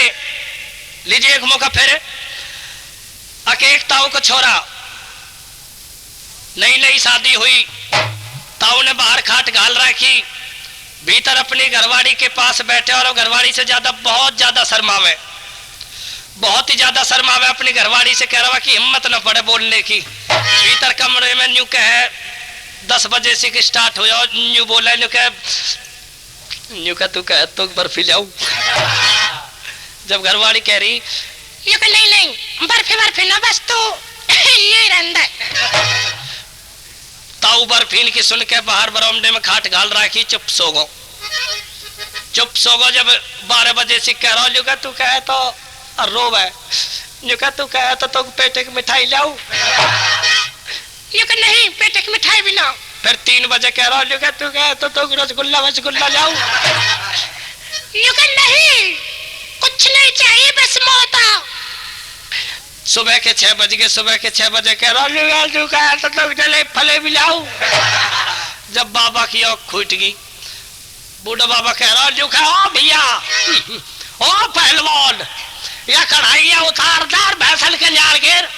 लीजिए एक मौका फिर। एक ताऊ को छोरा, नई नई शादी हुई, ताऊ ने बाहर खाट घाल रखी, भीतर अपनी घरवाड़ी के पास बैठे और घरवाड़ी से ज्यादा बहुत ज्यादा शर्मावे, बहुत ही ज्यादा शर्मावे। अपनी घरवाड़ी से कह रहा कि हिम्मत न पड़े बोलने की। भीतर कमरे में न्यू कहे 10 बजे से स्टार्ट हो, न्यू बोला न्यू का तू कह तो बर्फी लाऊं। जब घरवाड़ी कह रही ये नहीं नहीं बर्फी ना बस तू ये रंदा। ताऊ बर्फीन की सुन के बाहर बरामदे में खाट घाल रखी, चुप सो गो, चुप सो गो। जब 12 बजे से कह रहा न्यू का तू कहे तो रोब है, न्यू का तू कहे तो पेटे की मिठाई लाऊं। ये नहीं पेटे की मिठाई भी लाओ। फिर 3 बजे कह रहा हूँ तू कहे तो रसगुल्ला वसगुल्ला लाऊं। नहीं कुछ नहीं चाहिए बस मौत आओ। सुबह के 6 बजे कह रहा हूँ तू कहे तो जले फले भी लाऊं। जब बाबा की आँख खुट गई, बूढ़ा बाबा कह रहा हूँ भैया ओ पहलवान, या कढ़ाइया उतार दार भैंसल के जाल गिर।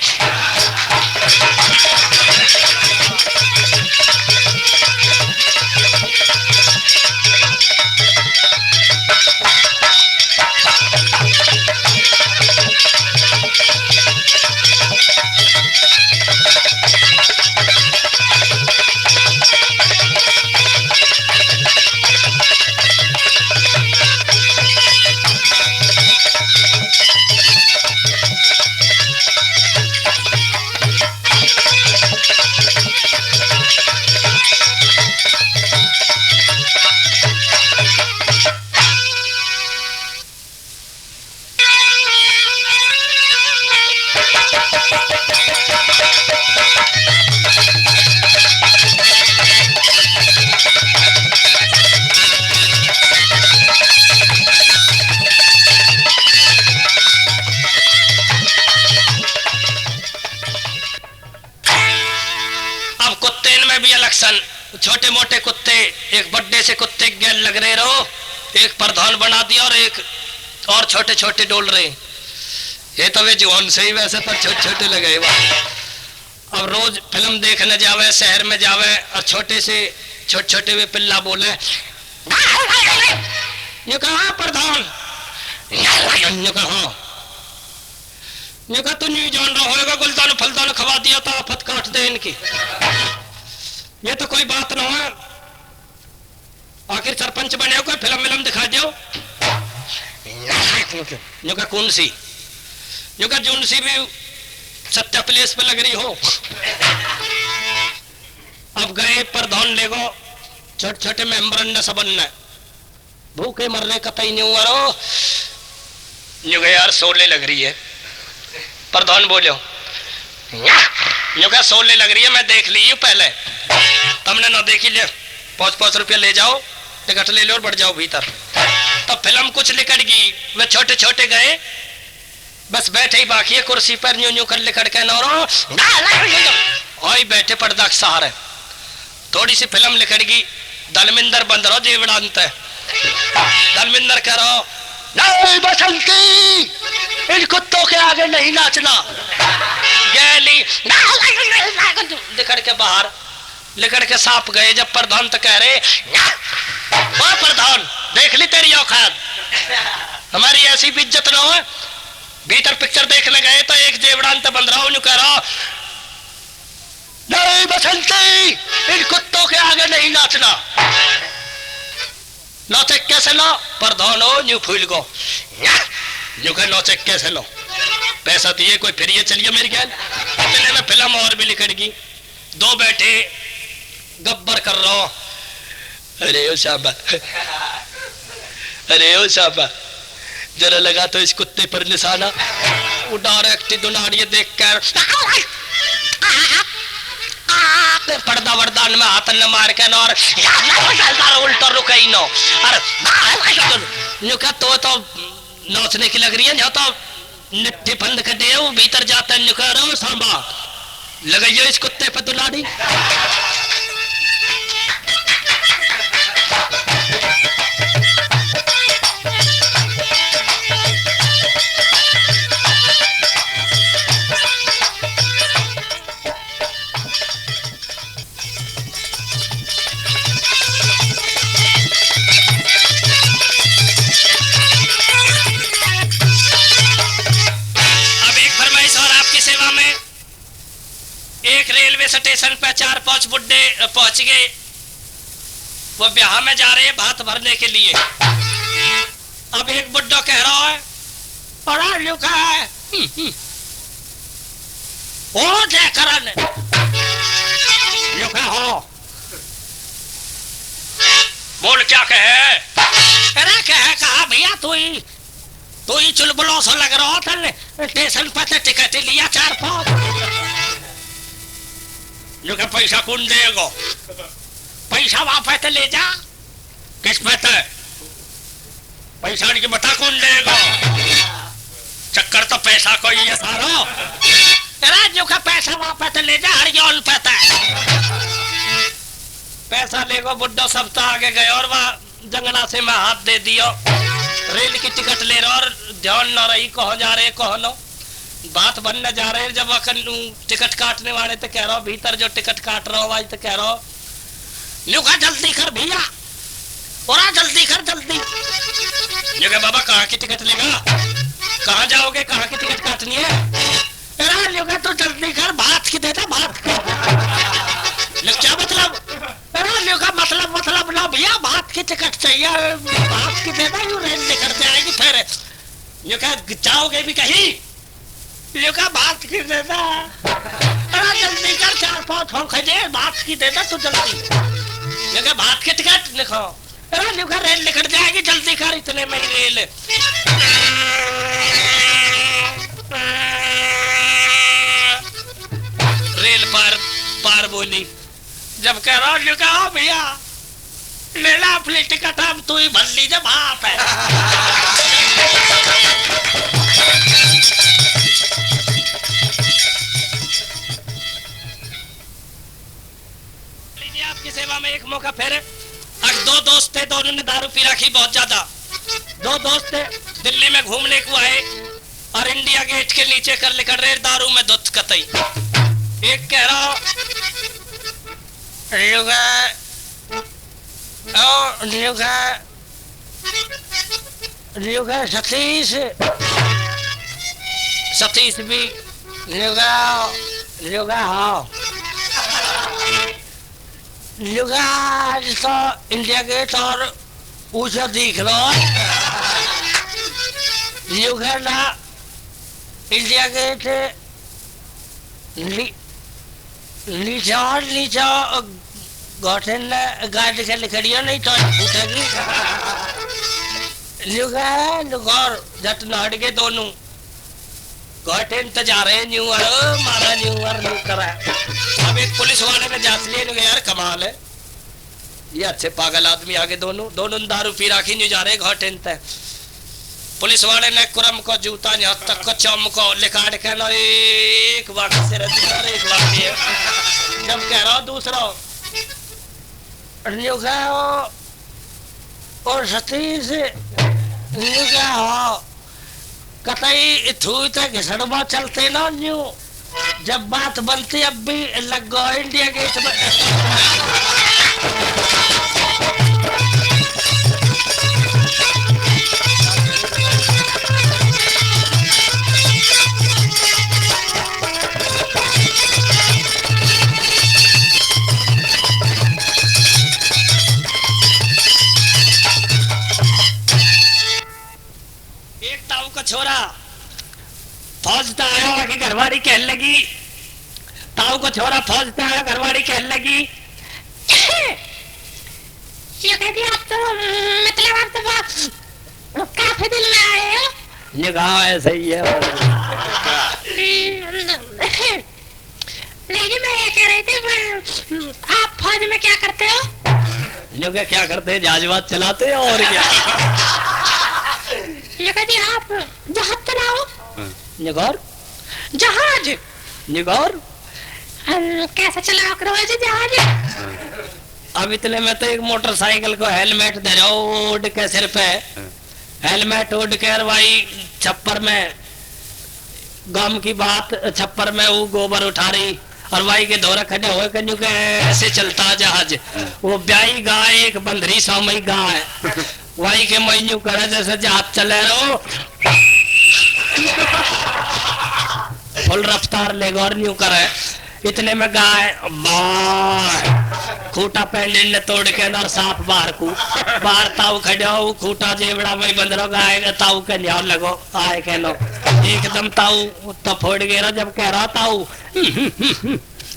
छोटे मोटे कुत्ते एक बड्डे से कुत्ते गैल लग रहे रहो, एक प्रधान बना दिया और एक और छोटे छोटे डोल रहे। ये तो वे जवान से ही वैसे पर छोटे छोटे लगे। अब रोज फिल्म देखने जावे, शहर में जावे और छोटे से छोटे छोटे वे पिल्ला बोले ये कहा प्रधान, ये कहा तू नहीं जान रहा होगा, गुलदान फलदान खवा दिया था, आफत काट दे इनकी। ये तो कोई बात ना है, आखिर सरपंच बने हो, कोई फिल्म विलम दिखा दो। जो का कौन सी, जो का जून सी भी सत्या प्लेस पे लग रही हो। अब गए प्रधान लेगो, छोटे छोटे मेंबर ने सबन ने भूखे मरने का तय नहीं हुआ रो। जो यार सोले लग रही है, प्रधान बोलो जो क्या सोले लग रही है, मैं देख ली हूँ पहले, तुमने ना देखी, ले 5-5 रुपया ले जाओ, टिकट ले लो और बढ़ जाओ भीतर। तो फिल्म कुछ लिकट गई, वे छोटे छोटे गए, बस बैठे ही बाकी है कुर्सी पर, न्यू न्यू कर लिकट के नौरो और बैठे पर्दा के सहारे। थोड़ी सी फिल्म लिकट गई, धर्मेंद्र बंद रहो जेवड़ांत है, धर्मेंद्र कह रहा नहीं बसंती, इन कुत्तों के आगे नहीं नाचना। गैली लिकट के बाहर, लिकट के सांप गए, जब प्रधान तो कह रहे वो प्रधान देख ली तेरी औकात, हमारी ऐसी भी इज्जत ना हो। भीतर पिक्चर देखने गए तो एक जेवड़ांत बंद रहा, कह रहा नहीं बसंती, इन कुत्तों के आगे नहीं नाचना। नौचे कैसे लो प्रधान हो, न्यू फूल को न्यू कह नौचे कैसे लो, पैसा दिए कोई फिर ये चलिए मेरी गैल। इतने में फिल्म और भी लिखट गई, दो बैठे गब्बर कर रहा हूं, अरे ओ शाबा, अरे ओ शाबा, जरा लगा तो इस कुत्ते पर निशाना। वो डायरेक्ट दुनाड़िए देख कर पर्दा वर्दान में हाथ न मार के और उल्टा रुक ही नो। अरे तो नाचने की लग रही है, तो निट्ठी बंद कर दे, वो भीतर जाता है, निकल रहा सांबा लगाइयो इस कुत्ते पर दुलाड़ी। एक रेलवे स्टेशन पे 4-5 बुड्ढे पहुंच गए, वो ब्याह में जा रहे हैं भात भरने के लिए। अब एक बुड्ढा कह रहा है पढ़ा लिखा है, ओ जयकरण लिखा हो, बोल क्या कहे, अरे कहा भैया तू ही चुलबुलों सा लग रहा था, स्टेशन पर टिकट लिया 4-5। जो पैसा कौन देगा, पैसा वापस ले जा, किस पे पैसा की बता कौन देगा, चक्कर तो पैसा को ही है सारा। राज्यों का पैसा वापस ले जा, हरियाणा पता है पैसा लेगो। बुड्ढा सब तो आगे गए और वह जंगला से मैं हाथ दे दिया, रेल की टिकट ले रहा और ध्यान न रही कहाँ जा रहे कहाँ नो, बात बनने जा रहे हैं। जब टिकट काटने वाले तो कह रहा हूँ भीतर जो टिकट काट रहा हूँ आज तो कह रहा हूँ न्यूका जल्दी कर भैया, और जल्दी कर जल्दी। न्यूका बाबा कहाँ की टिकट लेगा, कहाँ जाओगे, कहाँ की टिकट काटनी है, न्यूका तो जल्दी कर, भात की देता भात की। क्या मतलब, न्यूका मतलब ना भैया भात की टिकट चाहिए, भात की देता यूँ रेल लेकर जाएगी फिर। न्यूका जाओगे भी कहीं, न्यूका भात की देता, जल्दी कर 4-5 हो खजे भात की देता तो जल्दी। न्यूका भात की टिकट लिखो, न्यूका रेल निकल जाएगी जल्दी कर, इतने में रेल। रेल पार बोली, जब कह रहा न्यूका भैया लेला अपनी टिकट, हम तू ही भर लीजिए भात है। आपकी सेवा में एक मौका फिर। अब 2 दोस्त थे, दोनों ने दारू पी रखी बहुत ज्यादा। 2 दोस्त थे, दिल्ली में घूमने को आए और इंडिया गेट के नीचे कर लेकर रहे दारू में धुत कतई। एक कह रहा सतीश भी हाँ लुगा तो इंडिया गेट और ऊंचा दिख रहा है। लुगा ना इंडिया गेट नीचा गठन गाड़ी के लिखड़िया नहीं तो फूटेगी। लुगा लुगार जट नहट के दोनों गठन तो जा रहे न्यू मारा न्यू नहीं करा। अब एक पुलिस वाले ने जांच लिए यार कमाल है, ये अच्छे पागल आदमी आगे दोनों दारू पी राखी नहीं जा रहे घटन तक। पुलिस वाले ने कुरम को जूता यहाँ तक को चम को लिकाट के ना एक बार से एक बार जब कह रहा दूसरा और सतीश कतई थूई तक घिसड़वा चलते ना न्यू जब बात बनती अब भी लग गो इंडिया गेट में। एक ताऊ का छोरा फौज आया कि घरवाड़ी कहने लगी, ताऊ को छोरा फौज आया घरवाड़ी कहने लगी ये कहती आप तो मतलब आप तो काफी दिन में आए हो। निगाह ऐसे ही है। लेकिन मैं ये कह रही थी आप फौज में क्या करते हो? लोग क्या करते हैं जहाजवाद चलाते हैं और क्या। ये कहती आप जहाज चलाओ। निगौर जहाज निगौर कैसे चलाओ करो ऐसे जहाज? अब इतने में तो एक मोटरसाइकिल को हेलमेट दे रहा उड़ के सिर पे, हेलमेट उड़ कर भाई छप्पर में गम की बात छप्पर में वो गोबर उठा रही और भाई के दौरा खड़े हुए कन्यू के ऐसे चलता जहाज। वो ब्याई गाय एक बंदरी सामई गाय वही के महीनू करे जैसे जहाज चले रहो फुल रफ्तार ले गौर न्यू करे। इतने में गाय खूटा पेंडे ने तोड़ के अंदर साफ बाहर ताऊ खड़ो खूटा जेबड़ा में बंदरो गाय ताऊ के न्याल लगो आए कहनो एकदम ताऊ तो फोड़ गया जब कह रहा ताऊ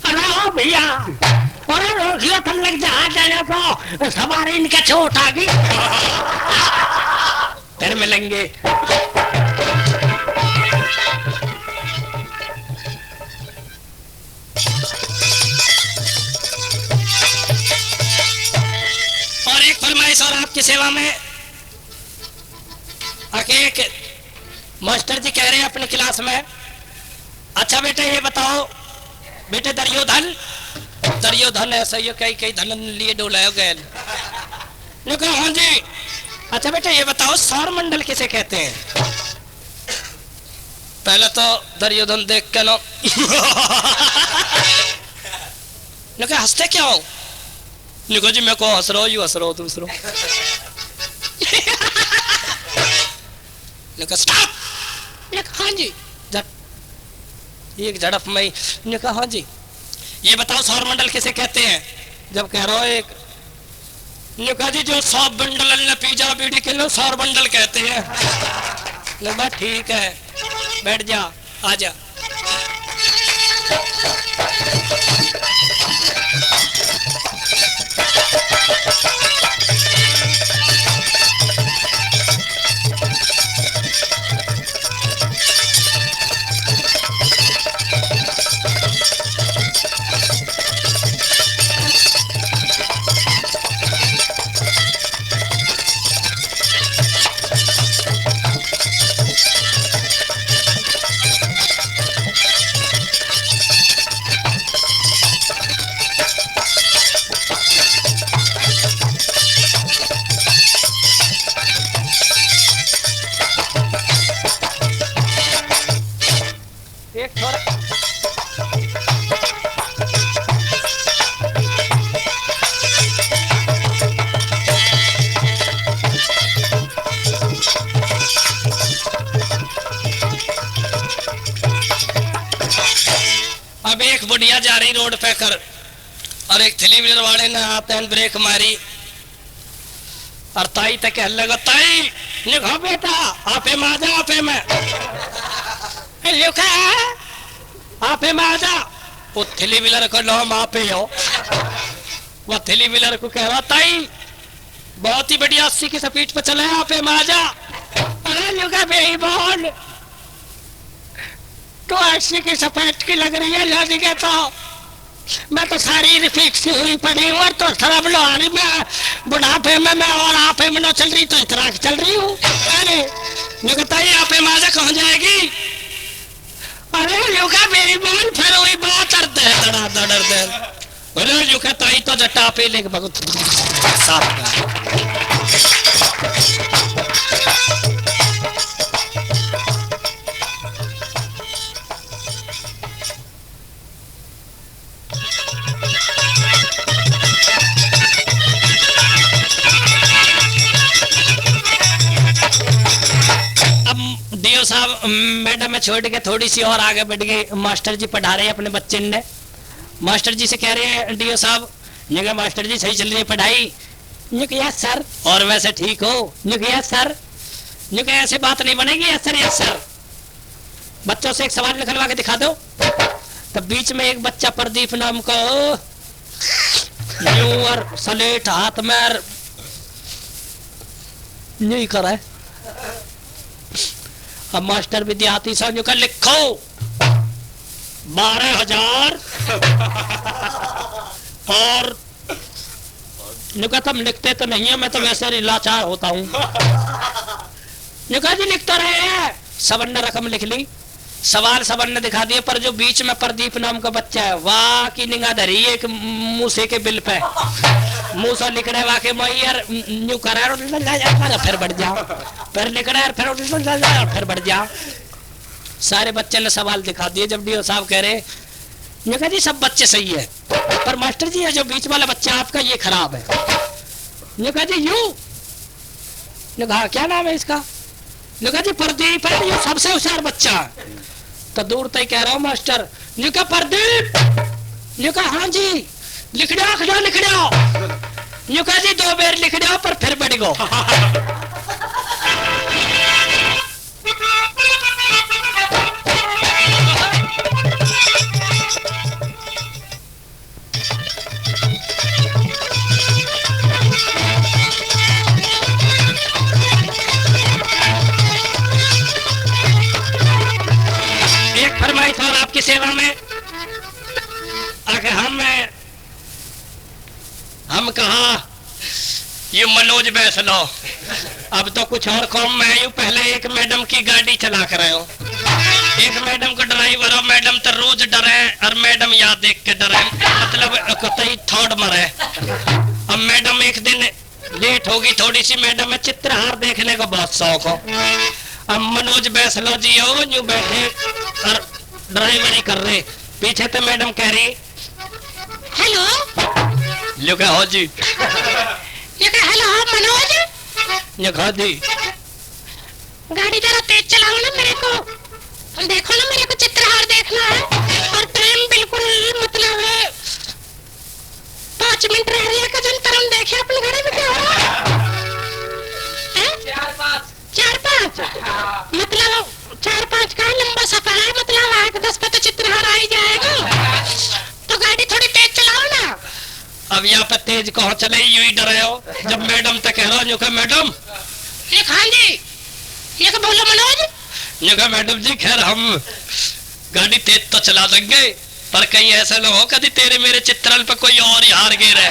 अरे ओ भैया अरे रोकियो तुम लग जहाज जाने को सवारी इनके चोट आ गई फिर मिलेंगे। और एक फरमाइश और आपकी सेवा में एक मास्टर जी कह रहे हैं अपनी क्लास में, अच्छा बेटे ये बताओ बेटे दरियोधन ऐसा ही कई धन लिए डोलाए गए। हाँ जी। अच्छा बेटे ये बताओ सौर मंडल किसे कहते हैं? पहले तो दरियोधन देख के लो हंसते क्या हो? निको जी मैं को हंस रहा हूँ हंस रहा हूँ दूसरों हाँ जी एक झड़प में ने कहा हाँ जी ये बताओ सौर मंडल किसे कहते हैं? जब कह रहा हो एक ने कहा जी जो सौर मंडल ने पिज्जा बीड़ी के लो सौर मंडल कहते हैं। लगा ठीक है बैठ जा आजा। एक थोड़ा अब एक बुढ़िया जा रही रोड पे कर और एक थ्री व्हीलर वाले ने आते हैं ब्रेक मारी और ताई तक कहने लगा, ताई लिखो बेटा आपे में आ जा, आपे में लिखा आपे में आ जा। वो थ्री व्हीलर को नाम आपे हो, वो थ्री व्हीलर को कह रहा, ताई बहुत ही बढ़िया 80 की स्पीड पे चले आपे में आ जा। अरे लिखा बेही बोल तो 80 की स्पीड की लग रही है, लग गया तो मैं तो सारी फिक्स हुई पड़ी हूँ और तो खराब लोहारी में बुढ़ापे में मैं और आपे में न चल रही तो इतना चल रही हूँ। अरे बताइए आपे माजा कहाँ जाएगी? अरे लुका मेरी बोल फिर वही बात करते है दड़ा दड़र दे। अरे लुका ताई तो जट्टा पे लेके बहुत साफ कर। डीओ साहब मैडम में छोड़ के थोड़ी सी और आगे बढ़ गए। मास्टर जी पढ़ा रहे हैं अपने बच्चे ने। मास्टर जी से कह रहे हैं डीओ साहब, ने मास्टर जी सही चल रही है पढ़ाई? Yes sir. और वैसे ठीक हो? Yes sir. ऐसे बात नहीं बनेगी। Yes sir yes sir. बच्चों से एक सवाल निकलवा के दिखा दो। तब बीच में एक बच्चा प्रदीप नाम का और सलेट हाथ में नहीं कर रहा है। अब मास्टर विद्यार्थी समझो कर लिखो 12,000 और तुम लिखते तो नहीं है, मैं तो वैसे लाचार होता हूँ। जी लिख तो रहे हैं। सबन ने रकम लिख ली, सवाल सबन ने दिखा दिया, पर जो बीच में प्रदीप नाम का बच्चा है वाह की निगाह धरी एक मूसे के बिल पे मूसा लिख रहे वाके मैयर न्यू करा फिर बढ़ जाओ, फिर लिख रहे फिर बढ़ जाओ। सारे बच्चे ने सवाल दिखा दिए। जब डीओ साहब कह रहे कहा जी सब बच्चे सही है, पर मास्टर जी है जो बीच वाला बच्चा आपका ये खराब है। कहा जी यूं? कहा क्या नाम है इसका? कहा जी प्रदीप है, ये सबसे होशियार बच्चा। तो दूर तक कह रहा हूँ मास्टर। कहा प्रदीप? कहा हाँ जी लिख दो लिख दो। कहा जी 2 बार लिख दो पर फिर बढ़ गो। एक फरमाइश और आपकी सेवा में। अगर हम कहा ये मनोज बैसलो, अब तो कुछ और कौम में आयु। पहले एक मैडम की गाड़ी चला कर आयो, एक मैडम का ड्राइवर हो, मैडम तो रोज डरे और मैडम याद देख के डरे, मतलब कतई थोड़ मरे। अब मैडम एक दिन लेट होगी थोड़ी सी, मैडम में चित्रहार देखने का बहुत शौक हो। अब मनोज बैसलो जी हो जो बैठे और ड्राइवरी कर रहे, पीछे तो मैडम कह रही हेलो। लुका हो जी। हेलो मनोज। दी गाड़ी जरा तेज चलाओ ना, मेरे को देखो ना, मेरे को चित्रहार देखना है और टाइम बिल्कुल मतलब 5 मिनट रह रही है। कजन तरम देखे अपनी गाड़ी में क्या हो रहा है? 4-5 मतलब 4-5 का लंबा सफर है, मतलब 8-10 पे तो चित्रहार आ ही जाएगा। तो गाड़ी थोड़ी तेज चलाओ ना। अब यहाँ पे तेज कहाँ चले, यूं ही डरे हो। जब मैडम तक कह रहा हूँ मैडम हाँ जी ये बोलो मनोज। मैडम जी खैर हम गाड़ी तेज तो चला देंगे, पर कहीं ऐसा ना हो कभी तेरे मेरे चित्रण पे कोई और ही हार गिर है।